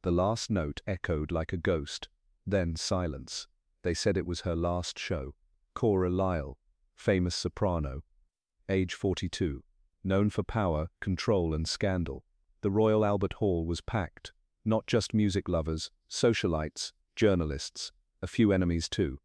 The last note echoed like a ghost. Then silence. They said it was her last show. Cora Lyle, famous soprano. Age 42. Known for power, control and scandal. The Royal Albert Hall was packed. Not just music lovers, socialites, journalists, a few enemies too.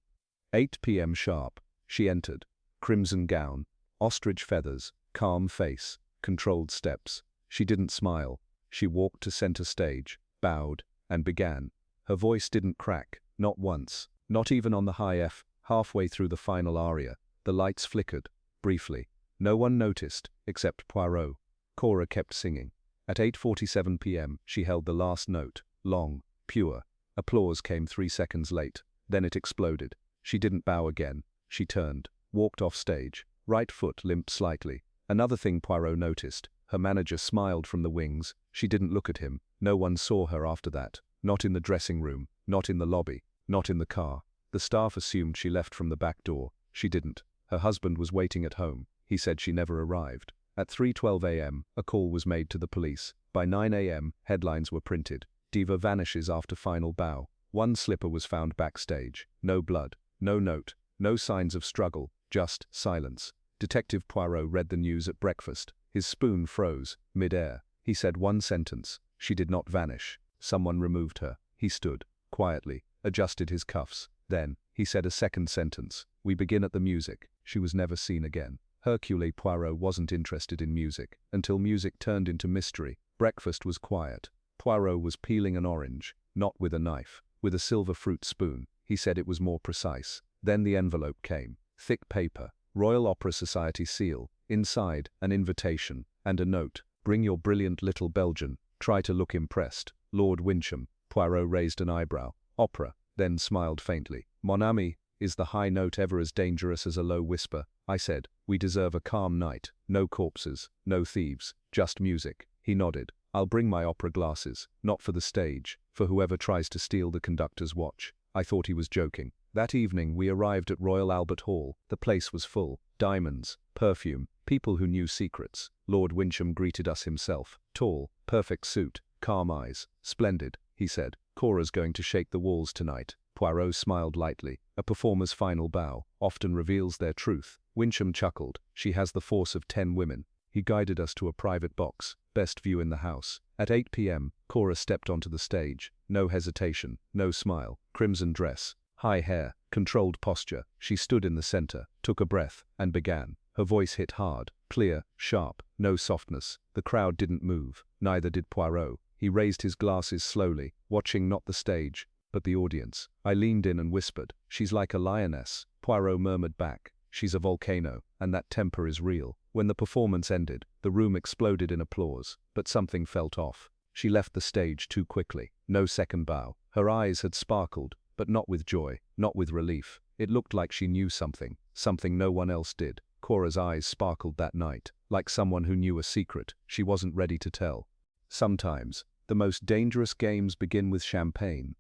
8 p.m. sharp. She entered. Crimson gown, ostrich feathers, calm face, controlled steps. She didn't smile. She walked to center stage, bowed, and began. Her voice didn't crack, not once, not even on the high F. Halfway through the final aria, the lights flickered, briefly. No one noticed, except Poirot. Cora kept singing. At 8:47 p.m., she held the last note, long, pure. Applause came 3 seconds late. Then it exploded. She didn't bow again. She turned, walked off stage. Right foot limped slightly. Another thing Poirot noticed. Her manager smiled from the wings. She didn't look at him. No one saw her after that. Not in the dressing room, not in the lobby, not in the car. The staff assumed she left from the back door. She didn't. Her husband was waiting at home. He said she never arrived. At 3:12 a.m., a call was made to the police. By 9 a.m., headlines were printed. Diva vanishes after final bow. One slipper was found backstage. No blood, no note, no signs of struggle, just silence. Detective Poirot read the news at breakfast. His spoon froze, mid-air. He said one sentence. She did not vanish. Someone removed her. He stood, quietly, adjusted his cuffs. Then, he said a second sentence. We begin at the music. She was never seen again. Hercule Poirot wasn't interested in music, until music turned into mystery. Breakfast was quiet. Poirot was peeling an orange, not with a knife, with a silver fruit spoon. He said it was more precise. Then the envelope came. Thick paper, Royal Opera Society seal, inside, an invitation, and a note. Bring your brilliant little Belgian. Try to look impressed. Lord Wincham. Poirot raised an eyebrow. Opera, then smiled faintly. Mon ami, is the high note ever as dangerous as a low whisper? I said, we deserve a calm night. No corpses, no thieves, just music. He nodded. I'll bring my opera glasses, not for the stage, for whoever tries to steal the conductor's watch. I thought he was joking. That evening we arrived at Royal Albert Hall. The place was full. Diamonds, perfume, people who knew secrets. Lord Wincham greeted us himself. Tall, perfect suit, calm eyes. Splendid, he said. Cora's going to shake the walls tonight. Poirot smiled lightly. A performer's final bow often reveals their truth. Wincham chuckled. She has the force of 10 women. He guided us to a private box, best view in the house. At 8 p.m., Cora stepped onto the stage. No hesitation, no smile. Crimson dress, high hair, controlled posture. She stood in the center, took a breath, and began. Her voice hit hard, clear, sharp, no softness. The crowd didn't move. Neither did Poirot. He raised his glasses slowly, watching not the stage, but the audience. I leaned in and whispered, she's like a lioness. Poirot murmured back, she's a volcano, and that temper is real. When the performance ended, the room exploded in applause, but something felt off. She left the stage too quickly. No second bow. Her eyes had sparkled, but not with joy, not with relief. It looked like she knew something, something no one else did. Cora's eyes sparkled that night, like someone who knew a secret she wasn't ready to tell. Sometimes, the most dangerous games begin with champagne.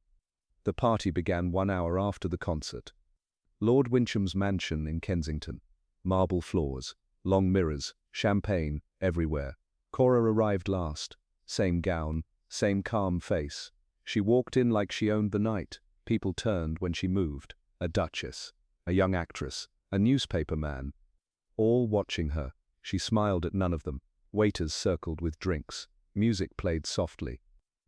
The party began 1 hour after the concert. Lord Wincham's mansion in Kensington. Marble floors, long mirrors, champagne, everywhere. Cora arrived last. Same gown, same calm face. She walked in like she owned the night. People turned when she moved. A duchess, a young actress, a newspaper man. All watching her. She smiled at none of them. Waiters circled with drinks. Music played softly.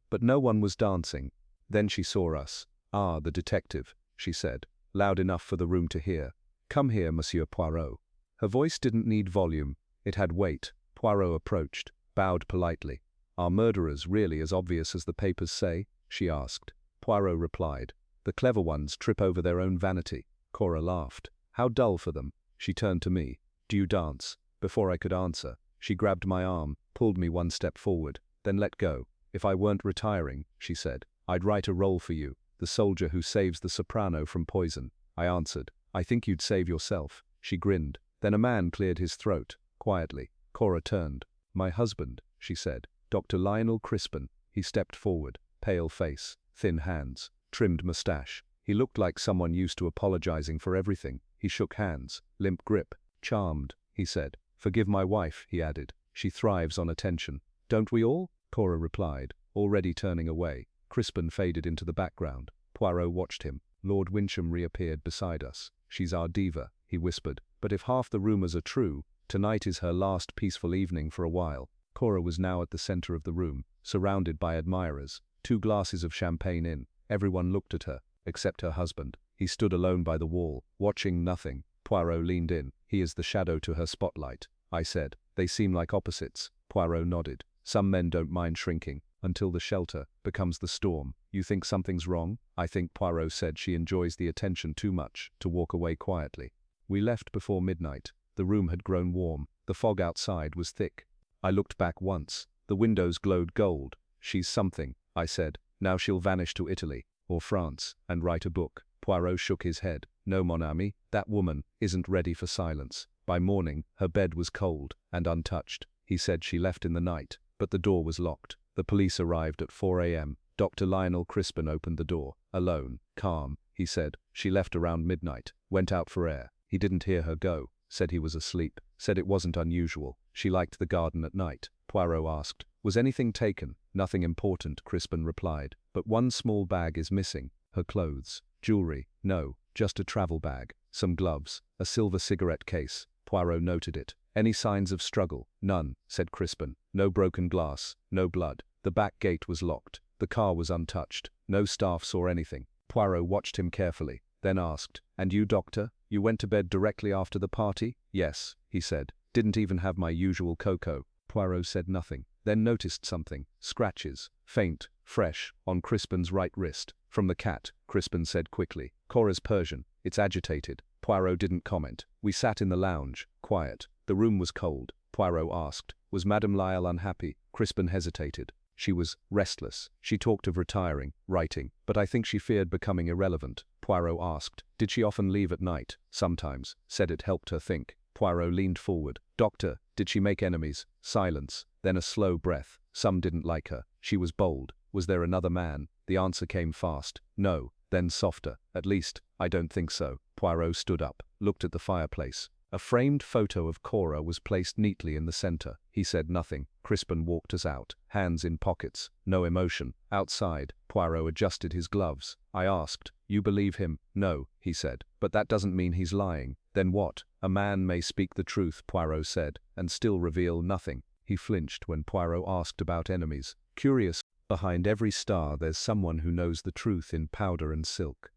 But no one was dancing. Then she saw us. Ah, the detective, she said, loud enough for the room to hear. Come here, Monsieur Poirot. Her voice didn't need volume. It had weight. Poirot approached, bowed politely. Are murderers really as obvious as the papers say? She asked. Poirot replied. The clever ones trip over their own vanity. Cora laughed. How dull for them. She turned to me. Do you dance? Before I could answer, she grabbed my arm, pulled me 1 step forward, then let go. If I weren't retiring, she said, I'd write a role for you, the soldier who saves the soprano from poison. I answered, I think you'd save yourself. She grinned. Then a man cleared his throat, quietly. Cora turned. My husband, she said, Dr. Lionel Crispin. He stepped forward, pale face, thin hands, trimmed mustache. He looked like someone used to apologizing for everything. He shook hands, limp grip. Charmed, he said. Forgive my wife, he added. She thrives on attention. Don't we all? Cora replied, already turning away. Crispin faded into the background. Poirot watched him. Lord Wincham reappeared beside us. "She's our diva," he whispered. "But if half the rumors are true, tonight is her last peaceful evening for a while." Cora was now at the center of the room, surrounded by admirers. 2 glasses of champagne in. Everyone looked at her, except her husband. He stood alone by the wall, watching nothing. Poirot leaned in. "He is the shadow to her spotlight," I said. "They seem like opposites." Poirot nodded. "Some men don't mind shrinking, until the shelter becomes the storm." "You think something's wrong?" "I think," Poirot said, "she enjoys the attention too much to walk away quietly." We left before midnight. The room had grown warm. The fog outside was thick. I looked back once. The windows glowed gold. "She's something," I said. "Now she'll vanish to Italy, or France, and write a book." Poirot shook his head. "No, mon ami, that woman isn't ready for silence. By morning, her bed was cold and untouched. He said she left in the night, but the door was locked. The police arrived at 4 a.m. Dr. Lionel Crispin opened the door. Alone, calm, he said. She left around midnight, went out for air. He didn't hear her go, said he was asleep, said it wasn't unusual. She liked the garden at night." Poirot asked. "Was anything taken?" "Nothing important," Crispin replied. "But one small bag is missing. Her clothes. Jewelry. No, just a travel bag. Some gloves. A silver cigarette case." Poirot noted it. "Any signs of struggle?" "None," said Crispin. "No broken glass. No blood. The back gate was locked. The car was untouched. No staff saw anything." Poirot watched him carefully, then asked, "And you, doctor? You went to bed directly after the party?" "Yes," he said. "Didn't even have my usual cocoa." Poirot said nothing, then noticed something. Scratches, faint, fresh, on Crispin's right wrist. "From the cat," Crispin said quickly. "Cora's Persian. It's agitated." Poirot didn't comment. We sat in the lounge, quiet. The room was cold. Poirot asked, "Was Madame Lyle unhappy?" Crispin hesitated. "She was restless. She talked of retiring, writing, but I think she feared becoming irrelevant." Poirot asked, "Did she often leave at night?" "Sometimes," said it helped her think. Poirot leaned forward. "Doctor, did she make enemies?" Silence, then a slow breath. "Some didn't like her. She was bold. Was there another man?" The answer came fast. "No," then softer. "At least, I don't think so." Poirot stood up, looked at the fireplace. A framed photo of Cora was placed neatly in the center. He said nothing. Crispin walked us out, hands in pockets, no emotion. Outside, Poirot adjusted his gloves. I asked, "You believe him?" "No," he said. "But that doesn't mean he's lying." "Then what?" "A man may speak the truth," Poirot said, "and still reveal nothing." He flinched when Poirot asked about enemies. Curious, behind every star there's someone who knows the truth in powder and silk.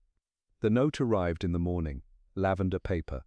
The note arrived in the morning. Lavender paper.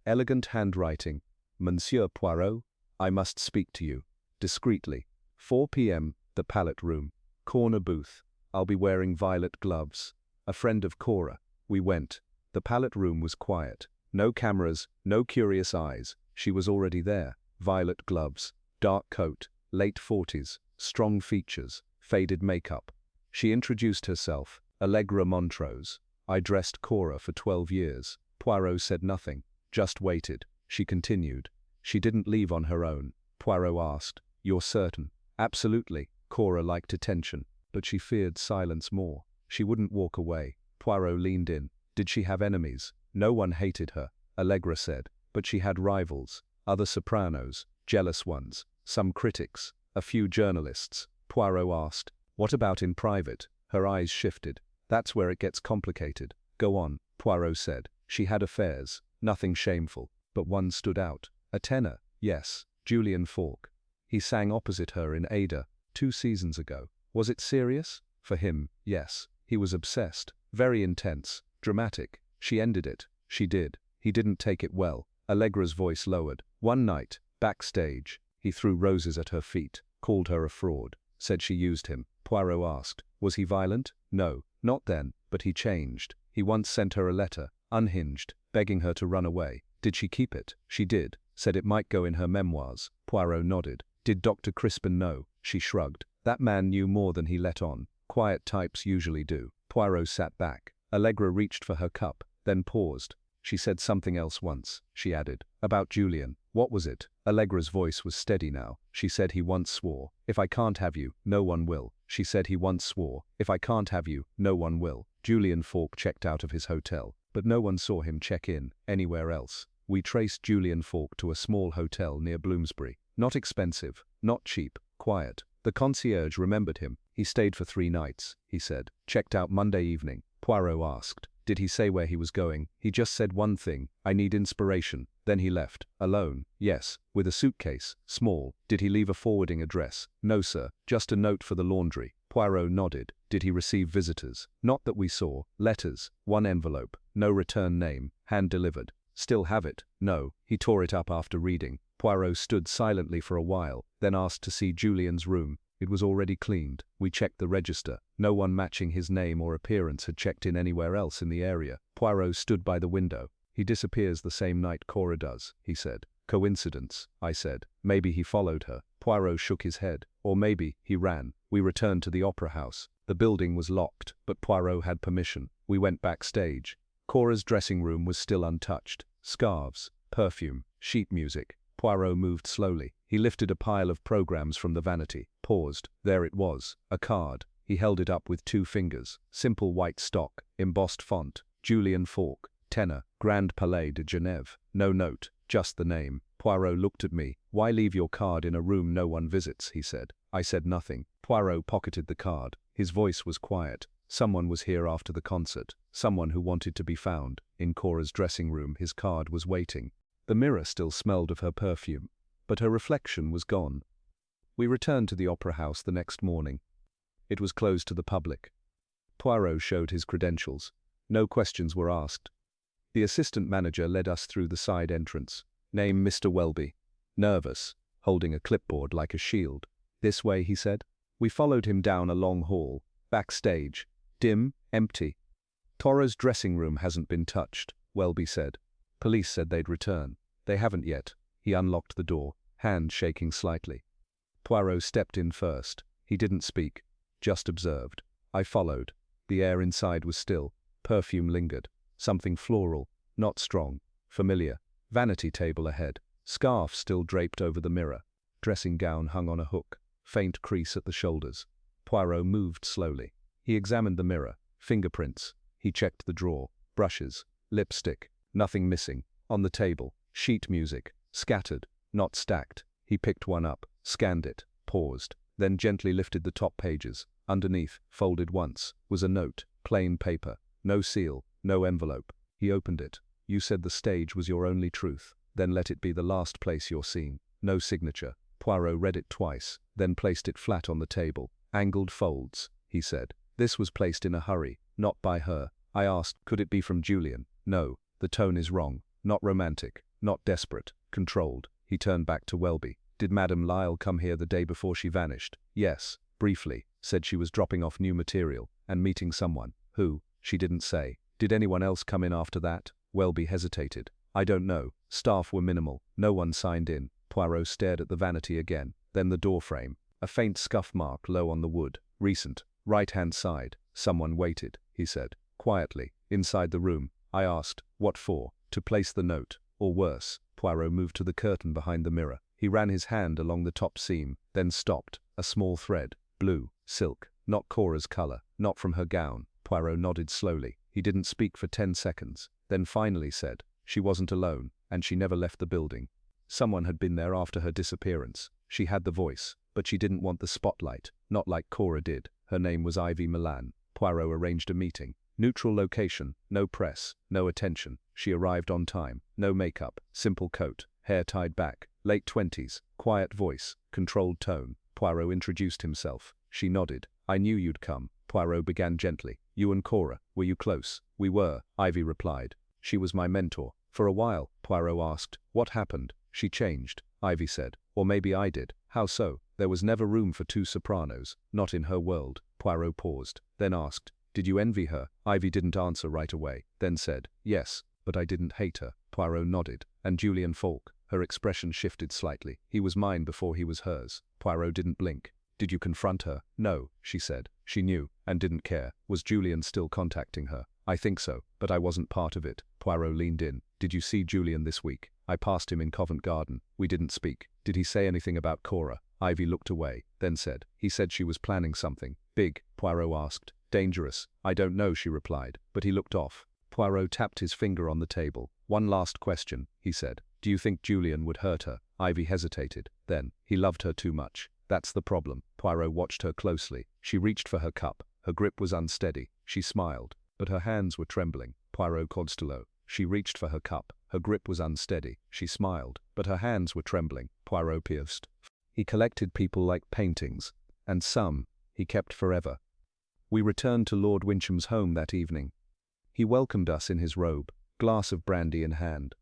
Elegant handwriting. "Monsieur Poirot, I must speak to you. Discreetly. 4 p.m., the palette room. Corner booth. I'll be wearing violet gloves. A friend of Cora." We went. The palette room was quiet. No cameras, no curious eyes. She was already there. Violet gloves. Dark coat. Late 40s. Strong features. Faded makeup. She introduced herself. Allegra Montrose. "I dressed Cora for 12 years. Poirot said nothing. Just waited. She continued. "She didn't leave on her own." Poirot asked, "You're certain?" "Absolutely." Cora liked attention, but she feared silence more. She wouldn't walk away. Poirot leaned in. "Did she have enemies?" "No one hated her," Allegra said, "but she had rivals, other sopranos, jealous ones, some critics, a few journalists." Poirot asked, "What about in private?" Her eyes shifted. "That's where it gets complicated." "Go on," Poirot said. "She had affairs. Nothing shameful, but one stood out. A tenor, yes, Julian Falk. He sang opposite her in Ada, 2 seasons ago. Was it serious? For him, yes. He was obsessed, very intense, dramatic. She ended it. She did. He didn't take it well." Allegra's voice lowered. "One night, backstage, he threw roses at her feet, called her a fraud, said she used him." Poirot asked, "Was he violent?" "No, not then, but he changed. He once sent her a letter, unhinged, begging her to run away. Did she keep it?" "She did. Said it might go in her memoirs." Poirot nodded. "Did Dr. Crispin know?" She shrugged. "That man knew more than he let on. Quiet types usually do." Poirot sat back. Allegra reached for her cup, then paused. "She said something else once," she added. "About Julian." "What was it?" Allegra's voice was steady now. "She said he once swore, 'If I can't have you, no one will.'" She said he once swore, "If I can't have you, no one will." Julian Falk checked out of his hotel, but no one saw him check in anywhere else. We traced Julian Falk to a small hotel near Bloomsbury. Not expensive, not cheap, quiet. The concierge remembered him. He stayed for 3 nights, he said. Checked out Monday evening. Poirot asked. Did he say where he was going? He just said one thing, I need inspiration. Then he left. Alone? Yes. With a suitcase? Small. Did he leave a forwarding address? No, sir. Just a note for the laundry. Poirot nodded. Did he receive visitors? Not that we saw. Letters. 1 envelope. No return name. Hand delivered. Still have it? No. He tore it up after reading. Poirot stood silently for a while, then asked to see Julian's room. It was already cleaned. We checked the register. No one matching his name or appearance had checked in anywhere else in the area. Poirot stood by the window. He disappears the same night Cora does, he said. Coincidence, I said. Maybe he followed her. Poirot shook his head. Or maybe he ran. We returned to the opera house. The building was locked, but Poirot had permission. We went backstage. Cora's dressing room was still untouched. Scarves, perfume, sheet music. Poirot moved slowly. He lifted a pile of programs from the vanity, paused. There it was, a card. He held it up with 2 fingers. Simple white stock, embossed font. Julian Falk, Tenor, Grand Palais de Genève. No note, just the name. Poirot looked at me. Why leave your card in a room no one visits, he said. I said nothing. Poirot pocketed the card. His voice was quiet. Someone was here after the concert. Someone who wanted to be found. In Cora's dressing room, his card was waiting. The mirror still smelled of her perfume, but her reflection was gone. We returned to the opera house the next morning. It was closed to the public. Poirot showed his credentials. No questions were asked. The assistant manager led us through the side entrance. Name Mr. Welby. Nervous, holding a clipboard like a shield. This way, he said. We followed him down a long hall. Backstage. Dim, empty. Cora's dressing room hasn't been touched, Welby said. Police said they'd return. They haven't yet. He unlocked the door, hand shaking slightly. Poirot stepped in first. He didn't speak, just observed. I followed. The air inside was still. Perfume lingered. Something floral, not strong, familiar. Vanity table ahead. Scarf still draped over the mirror. Dressing gown hung on a hook. Faint crease at the shoulders. Poirot moved slowly. He examined the mirror. Fingerprints. He checked the drawer. Brushes. Lipstick. Nothing missing. On the table. Sheet music. Scattered. Not stacked. He picked one up. Scanned it. Paused. Then gently lifted the top pages. Underneath, folded once, was a note. Plain paper. No seal. No envelope. He opened it. You said the stage was your only truth. Then let it be the last place you're seen. No signature. Poirot read it twice, then placed it flat on the table. Angled folds, he said. This was placed in a hurry, not by her. I asked, could it be from Julian? No, the tone is wrong. Not romantic, not desperate, controlled. He turned back to Welby. Did Madame Lyle come here the day before she vanished? Yes, briefly. Said she was dropping off new material and meeting someone. Who? She didn't say. Did anyone else come in after that? Welby hesitated. I don't know. Staff were minimal. No one signed in. Poirot stared at the vanity again, then the door frame. A faint scuff mark low on the wood. Recent. Right-hand side. Someone waited, he said. Quietly. Inside the room. I asked, what for? To place the note. Or worse. Poirot moved to the curtain behind the mirror. He ran his hand along the top seam, then stopped. A small thread. Blue. Silk. Not Cora's color. Not from her gown. Poirot nodded slowly. He didn't speak for 10 seconds. Then finally said, she wasn't alone, and she never left the building. Someone had been there after her disappearance. She had the voice, but she didn't want the spotlight, not like Cora did. Her name was Ivy Milan. Poirot arranged a meeting. Neutral location, no press, no attention. She arrived on time. No makeup, simple coat, hair tied back, late 20s, quiet voice, controlled tone. Poirot introduced himself. She nodded. I knew you'd come. Poirot began gently. You and Cora, were you close? We were, Ivy replied. She was my mentor. For a while, Poirot asked. What happened? She changed, Ivy said. Or maybe I did. How so? There was never room for 2 sopranos. Not in her world. Poirot paused, then asked. Did you envy her? Ivy didn't answer right away, then said, yes, but I didn't hate her. Poirot nodded. And Julian Falk? Her expression shifted slightly. He was mine before he was hers. Poirot didn't blink. Did you confront her? No, she said. She knew, and didn't care. Was Julian still contacting her? I think so, but I wasn't part of it. Poirot leaned in. Did you see Julian this week? I passed him in Covent Garden. We didn't speak. Did he say anything about Cora? Ivy looked away, then said. He said she was planning something. Big, Poirot asked. Dangerous. I don't know, she replied, but he looked off. Poirot tapped his finger on the table. One last question, he said. Do you think Julian would hurt her? Ivy hesitated. Then, he loved her too much. That's the problem. Poirot watched her closely. She reached for her cup. Her grip was unsteady. She smiled, but her hands were trembling. Poirot Constello. She reached for her cup. Her grip was unsteady. She smiled, but her hands were trembling. Poirot pierced. He collected people like paintings, and some he kept forever. We returned to Lord Wincham's home that evening. He welcomed us in his robe, glass of brandy in hand.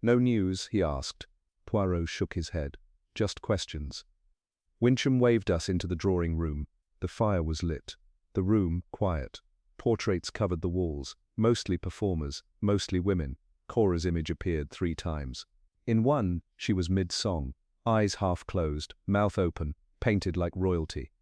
No news, he asked. Poirot shook his head. Just questions. Wincham waved us into the drawing room. The fire was lit. The room, quiet. Portraits covered the walls, mostly performers, mostly women. Cora's image appeared 3 times. In one, she was mid-song, eyes half closed, mouth open, painted like royalty.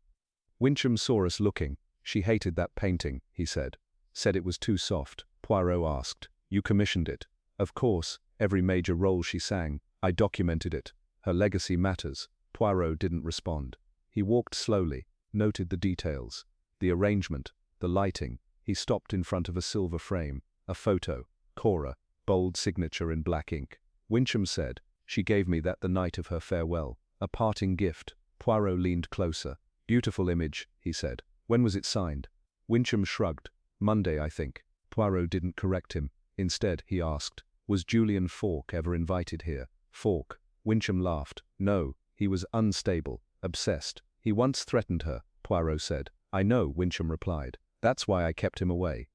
Wincham saw us looking. She hated that painting, he said. Said it was too soft. Poirot asked, "You commissioned it?" "Of course, every major role she sang. I documented it. Her legacy matters." Poirot didn't respond. He walked slowly, noted the details. The arrangement, the lighting. He stopped in front of a silver frame. A photo. Cora, bold signature in black ink. Wincham said, "She gave me that the night of her farewell. A parting gift." Poirot leaned closer. "Beautiful image," he said. "When was it signed?" Wincham shrugged. "Monday, I think." Poirot didn't correct him. Instead, he asked, "Was Julian Fawkes ever invited here?" Fawkes. Wincham laughed. "No, he was unstable, obsessed. He once threatened her," Poirot said. "I know," Wincham replied. "That's why I kept him away."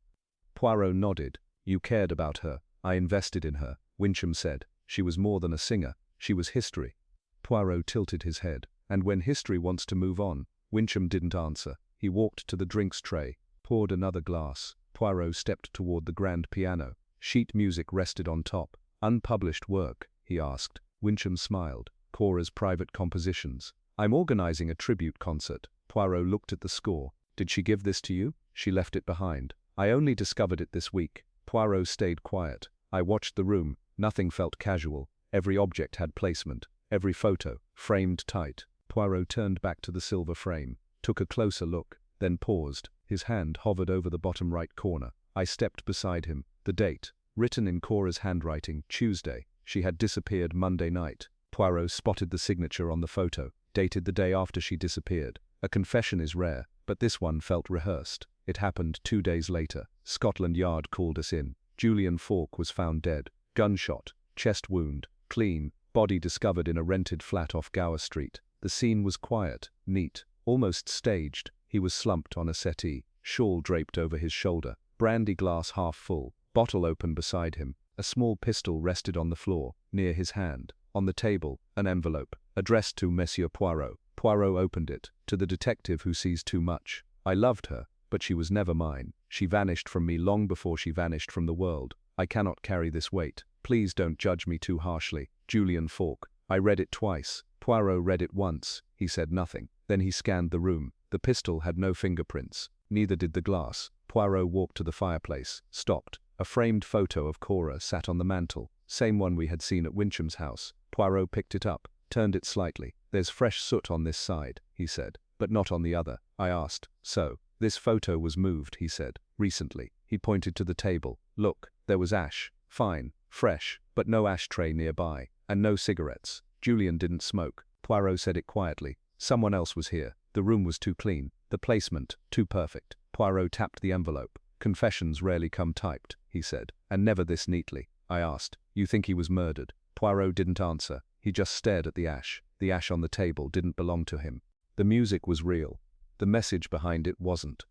Poirot nodded. "You cared about her. I invested in her," Wincham said. "She was more than a singer. She was history." Poirot tilted his head. "And when history wants to move on?" Wincham didn't answer. He walked to the drinks tray, poured another glass. Poirot stepped toward the grand piano. Sheet music rested on top. "Unpublished work?" he asked. Wincham smiled. "Cora's private compositions. I'm organizing a tribute concert." Poirot looked at the score. "Did she give this to you?" "She left it behind. I only discovered it this week." Poirot stayed quiet. I watched the room. Nothing felt casual. Every object had placement. Every photo, framed tight. Poirot turned back to the silver frame, took a closer look, then paused. His hand hovered over the bottom right corner. I stepped beside him. The date, written in Cora's handwriting, Tuesday. She had disappeared Monday night. Poirot spotted the signature on the photo, dated the day after she disappeared. A confession is rare, but this one felt rehearsed. It happened 2 days later. Scotland Yard called us in. Julian Fawkes was found dead. Gunshot, chest wound, clean, body discovered in a rented flat off Gower Street. The scene was quiet, neat, almost staged. He was slumped on a settee, shawl draped over his shoulder, brandy glass half full, bottle open beside him. A small pistol rested on the floor, near his hand. On the table, an envelope, addressed to Monsieur Poirot. Poirot opened it. "To the detective who sees too much. I loved her, but she was never mine. She vanished from me long before she vanished from the world. I cannot carry this weight. Please don't judge me too harshly. Julian Fawkes." I read it twice. Poirot read it once. He said nothing. Then he scanned the room. The pistol had no fingerprints. Neither did the glass. Poirot walked to the fireplace, stopped. A framed photo of Cora sat on the mantel, same one we had seen at Wincham's house. Poirot picked it up, turned it slightly. "There's fresh soot on this side," he said, "but not on the other." I asked, "So, this photo was moved," he said, "recently." He pointed to the table. "Look, there was ash. Fine, fresh, but no ashtray nearby, and no cigarettes. Julian didn't smoke." Poirot said it quietly. "Someone else was here. The room was too clean. The placement, too perfect." Poirot tapped the envelope. "Confessions rarely come typed," he said, "and never this neatly." I asked, "You think he was murdered?" Poirot didn't answer. He just stared at the ash. The ash on the table didn't belong to him. The music was real. The message behind it wasn't.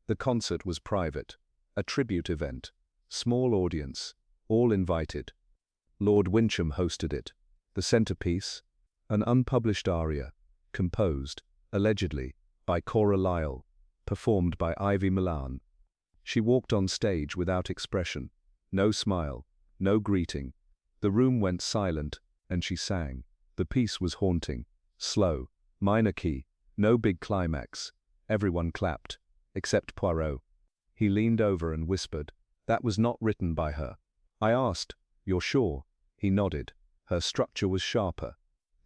The concert was private. A tribute event. Small audience. All invited. Lord Wincham hosted it. The centerpiece? An unpublished aria, composed, allegedly, by Cora Lyle, performed by Ivy Milan. She walked on stage without expression. No smile. No greeting. The room went silent, and she sang. The piece was haunting. Slow. Minor key. No big climax. Everyone clapped. Except Poirot. He leaned over and whispered, "That was not written by her." I asked, "You're sure?" He nodded. Her structure was sharper.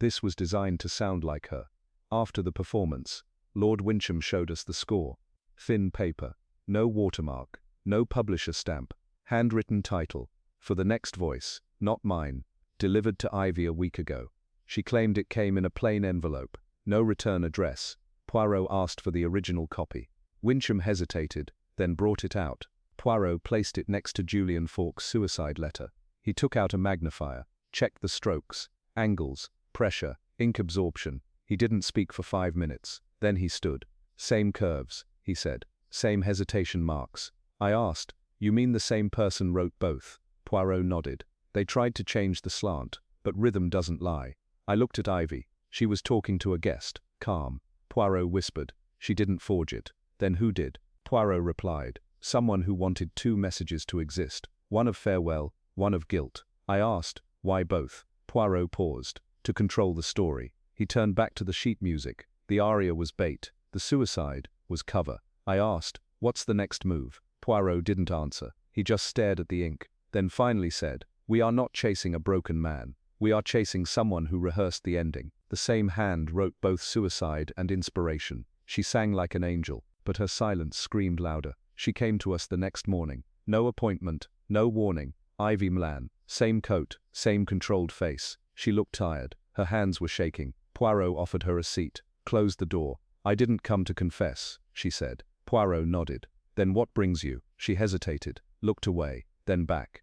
This was designed to sound like her. After the performance, Lord Wincham showed us the score. Thin paper. No watermark. No publisher stamp. Handwritten title. "For the next voice, not mine. Delivered to Ivy a week ago." She claimed it came in a plain envelope. No return address. Poirot asked for the original copy. Wincham hesitated, then brought it out. Poirot placed it next to Julian Falk's suicide letter. He took out a magnifier, checked the strokes, angles, pressure, ink absorption. He didn't speak for 5 minutes. Then he stood. Same curves, he said. Same hesitation marks. I asked, you mean the same person wrote both? Poirot nodded. They tried to change the slant, but rhythm doesn't lie. I looked at Ivy. She was talking to a guest, calm. Poirot whispered, she didn't forge it. Then who did? Poirot replied, someone who wanted 2 messages to exist, one of farewell, one of guilt. I asked, why both? Poirot paused. To control the story. He turned back to the sheet music. The aria was bait. The suicide was cover. I asked, what's the next move? Poirot didn't answer. He just stared at the ink, then finally said, we are not chasing a broken man. We are chasing someone who rehearsed the ending. The same hand wrote both suicide and inspiration. She sang like an angel, but her silence screamed louder. She came to us the next morning. No appointment, no warning. Ivy Mlan, same coat, same controlled face. She looked tired. Her hands were shaking. Poirot offered her a seat, closed the door. I didn't come to confess, she said. Poirot nodded. Then what brings you? She hesitated, looked away, then back.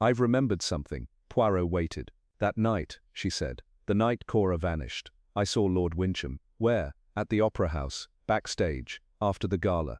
I've remembered something. Poirot waited. That night, she said. The night Cora vanished. I saw Lord Wincham. Where? At the Opera House, backstage, after the gala.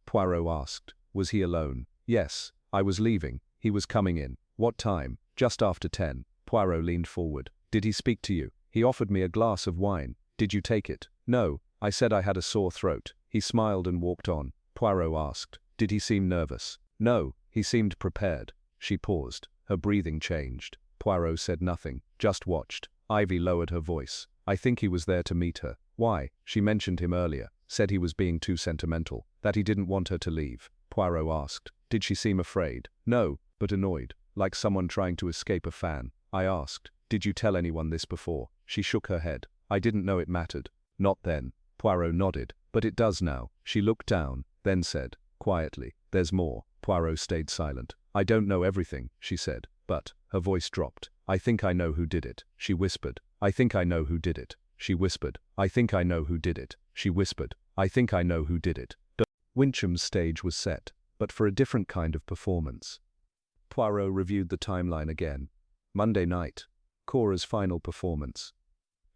Poirot asked. Was he alone? Yes. I was leaving. He was coming in. What time? Just after 10. Poirot leaned forward. Did he speak to you? He offered me a glass of wine. Did you take it? No. I said I had a sore throat. He smiled and walked on. Poirot asked. Did he seem nervous? No. He seemed prepared. She paused. Her breathing changed. Poirot said nothing, just watched. Ivy lowered her voice. I think he was there to meet her. Why? She mentioned him earlier, said he was being too sentimental, that he didn't want her to leave. Poirot asked. Did she seem afraid? No, but annoyed, like someone trying to escape a fan. I asked. Did you tell anyone this before? She shook her head. I didn't know it mattered. Not then. Poirot nodded. But it does now. She looked down, then said, quietly, there's more. Poirot stayed silent. I don't know everything, she said, but, her voice dropped. I think I know who did it, she whispered. I think I know who did it, she whispered. I think I know who did it, she whispered. I think I know who did it. Wincham's stage was set, but for a different kind of performance. Poirot reviewed the timeline again. Monday night. Cora's final performance.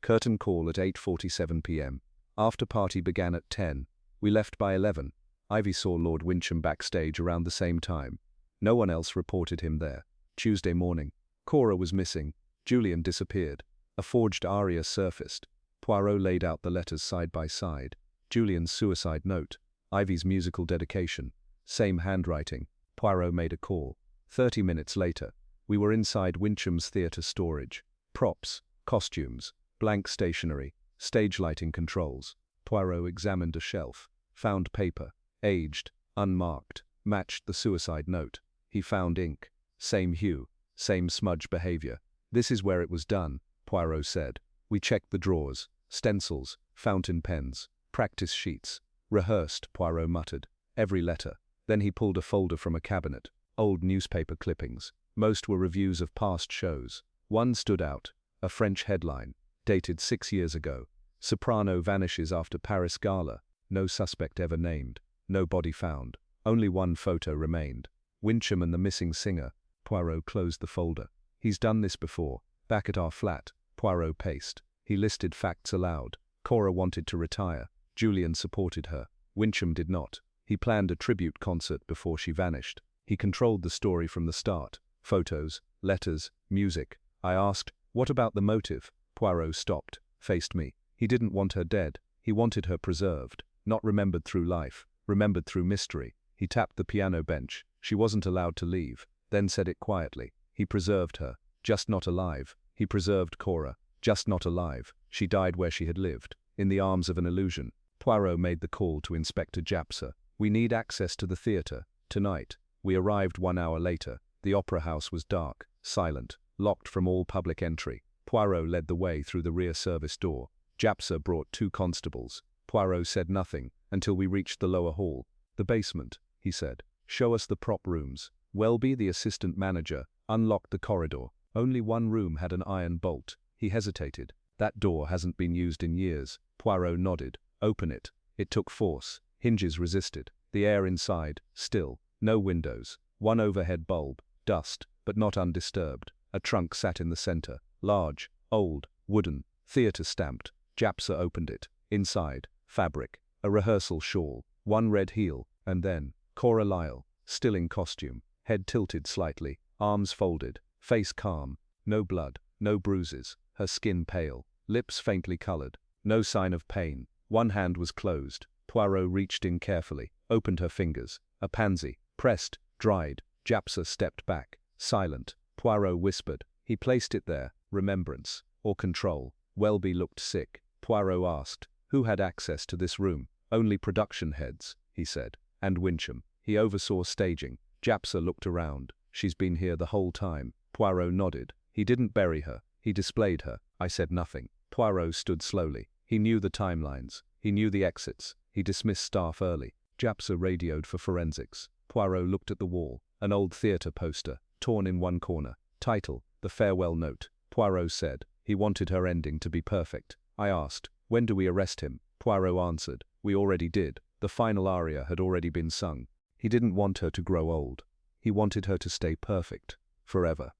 Curtain call at 8:47 p.m. After party began at 10. We left by 11. Ivy saw Lord Wincham backstage around the same time. No one else reported him there. Tuesday morning. Cora was missing. Julian disappeared. A forged aria surfaced. Poirot laid out the letters side by side. Julian's suicide note. Ivy's musical dedication. Same handwriting. Poirot made a call. 30 minutes later. We were inside Wincham's theatre storage. Props, costumes, blank stationery, stage lighting controls. Poirot examined a shelf. Found paper. Aged, unmarked. Matched the suicide note. He found ink. Same hue. Same smudge behavior. This is where it was done, Poirot said. We checked the drawers. Stencils, fountain pens, practice sheets. Rehearsed, Poirot muttered. Every letter. Then he pulled a folder from a cabinet. Old newspaper clippings. Most were reviews of past shows. One stood out. A French headline. Dated 6 years ago. Soprano vanishes after Paris gala. No suspect ever named. No body found. Only one photo remained. Wincham and the missing singer. Poirot closed the folder. He's done this before. Back at our flat. Poirot paced. He listed facts aloud. Cora wanted to retire. Julian supported her. Wincham did not. He planned a tribute concert before she vanished. He controlled the story from the start. Photos, letters, music. I asked, what about the motive? Poirot stopped, faced me. He didn't want her dead. He wanted her preserved. Not remembered through life. Remembered through mystery. He tapped the piano bench. She wasn't allowed to leave. Then said it quietly. He preserved her. Just not alive. He preserved Cora. Just not alive. She died where she had lived. In the arms of an illusion. Poirot made the call to Inspector Japser. We need access to the theatre. Tonight. We arrived 1 hour later. The opera house was dark, silent, locked from all public entry. Poirot led the way through the rear service door. Japser brought 2 constables. Poirot said nothing until we reached the lower hall. The basement, he said. Show us the prop rooms. Welby, the assistant manager, unlocked the corridor. Only one room had an iron bolt. He hesitated. That door hasn't been used in years. Poirot nodded. Open it. It took force. Hinges resisted. The air inside, still. No windows. One overhead bulb. Dust, but not undisturbed. A trunk sat in the center. Large, old, wooden, theater stamped. Japsa opened it. Inside, fabric. A rehearsal shawl. One red heel. And then, Cora Lyle, still in costume. Head tilted slightly. Arms folded. Face calm. No blood. No bruises. Her skin pale. Lips faintly colored. No sign of pain. One hand was closed. Poirot reached in carefully. Opened her fingers. A pansy. Pressed. Dried. Japsa stepped back. Silent. Poirot whispered. He placed it there. Remembrance. Or control. Welby looked sick. Poirot asked, who had access to this room? Only production heads, he said. And Wincham. He oversaw staging. Japsa looked around. She's been here the whole time. Poirot nodded. He didn't bury her. He displayed her. I said nothing. Poirot stood slowly. He knew the timelines. He knew the exits. He dismissed staff early. Japsa radioed for forensics. Poirot looked at the wall. An old theater poster, torn in one corner. Title, The Farewell Note. Poirot said. He wanted her ending to be perfect. I asked, when do we arrest him? Poirot answered, we already did. The final aria had already been sung. He didn't want her to grow old. He wanted her to stay perfect. Forever.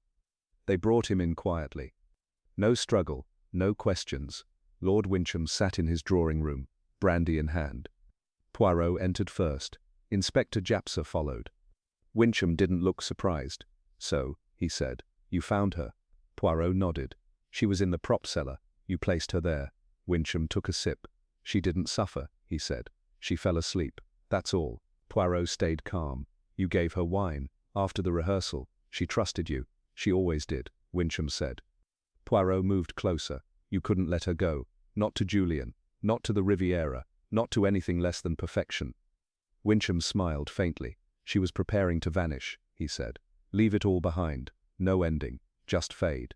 They brought him in quietly. No struggle, no questions. Lord Wincham sat in his drawing room, brandy in hand. Poirot entered first. Inspector Japsa followed. Wincham didn't look surprised. So, he said, you found her? Poirot nodded. She was in the prop cellar. You placed her there. Wincham took a sip. She didn't suffer, he said. She fell asleep. That's all. Poirot stayed calm. You gave her wine. After the rehearsal. She trusted you. She always did, Wincham said. Poirot moved closer. You couldn't let her go. Not to Julian. Not to the Riviera. Not to anything less than perfection. Wincham smiled faintly. She was preparing to vanish, he said. Leave it all behind. No ending. Just fade.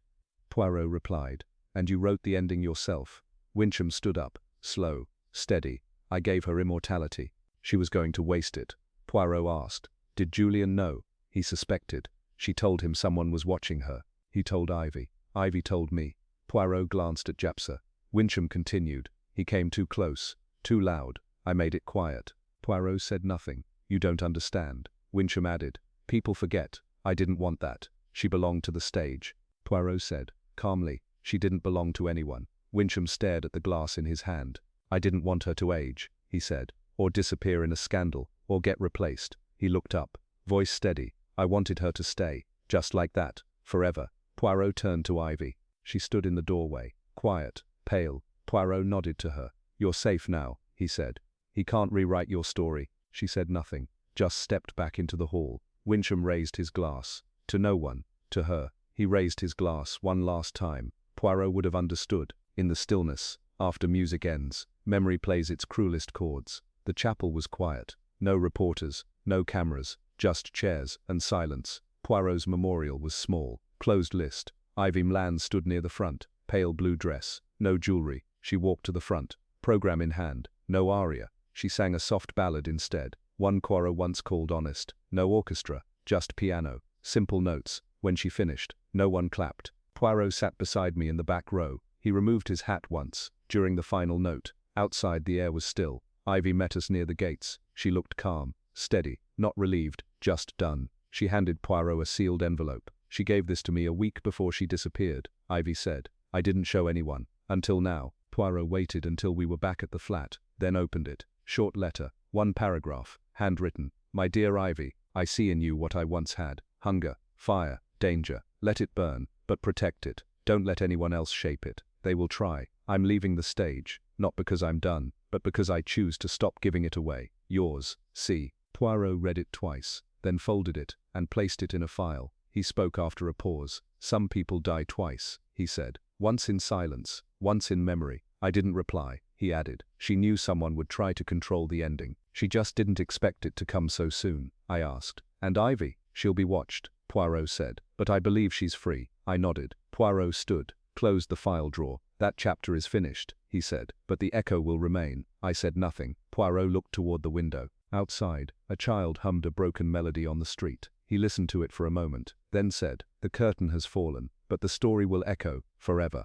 Poirot replied. And you wrote the ending yourself. Wincham stood up. Slow. Steady. I gave her immortality. She was going to waste it. Poirot asked. Did Julian know? He suspected. She told him someone was watching her. He told Ivy. Ivy told me. Poirot glanced at Japsa. Wincham continued. He came too close. Too loud. I made it quiet. Poirot said nothing. You don't understand. Wincham added. People forget. I didn't want that. She belonged to the stage. Poirot said, calmly, she didn't belong to anyone. Wincham stared at the glass in his hand. I didn't want her to age, he said, or disappear in a scandal, or get replaced. He looked up. Voice steady. I wanted her to stay. Just like that. Forever. Poirot turned to Ivy. She stood in the doorway. Quiet. Pale. Poirot nodded to her. You're safe now, he said. He can't rewrite your story. She said nothing. Just stepped back into the hall. Wincham raised his glass. To no one. To her. He raised his glass one last time. Poirot would have understood. In the stillness, after music ends, memory plays its cruelest chords. The chapel was quiet. No reporters, no cameras, just chairs and silence. Poirot's memorial was small. Closed list. Ivy Mlan stood near the front. Pale blue dress. No jewelry. She walked to the front. Program in hand. No aria. She sang a soft ballad instead. One Cora once called honest. No orchestra. Just piano. Simple notes. When she finished, no one clapped. Poirot sat beside me in the back row. He removed his hat once, during the final note. Outside the air was still. Ivy met us near the gates. She looked calm, steady, not relieved, just done. She handed Poirot a sealed envelope. She gave this to me a week before she disappeared, Ivy said. I didn't show anyone. Until now. Poirot waited until we were back at the flat, then opened it. Short letter, one paragraph, handwritten. My dear Ivy, I see in you what I once had. Hunger, fire, danger. Let it burn, but protect it. Don't let anyone else shape it. They will try. I'm leaving the stage, not because I'm done, but because I choose to stop giving it away. Yours, C. Poirot read it twice, then folded it, and placed it in a file. He spoke after a pause. Some people die twice, he said. Once in silence, once in memory. I didn't reply, he added. She knew someone would try to control the ending. She just didn't expect it to come so soon. I asked. And Ivy? She'll be watched, Poirot said. But I believe she's free. I nodded. Poirot stood, closed the file drawer. That chapter is finished, he said. But the echo will remain. I said nothing. Poirot looked toward the window. Outside, a child hummed a broken melody on the street. He listened to it for a moment, then said, the curtain has fallen, but the story will echo, forever.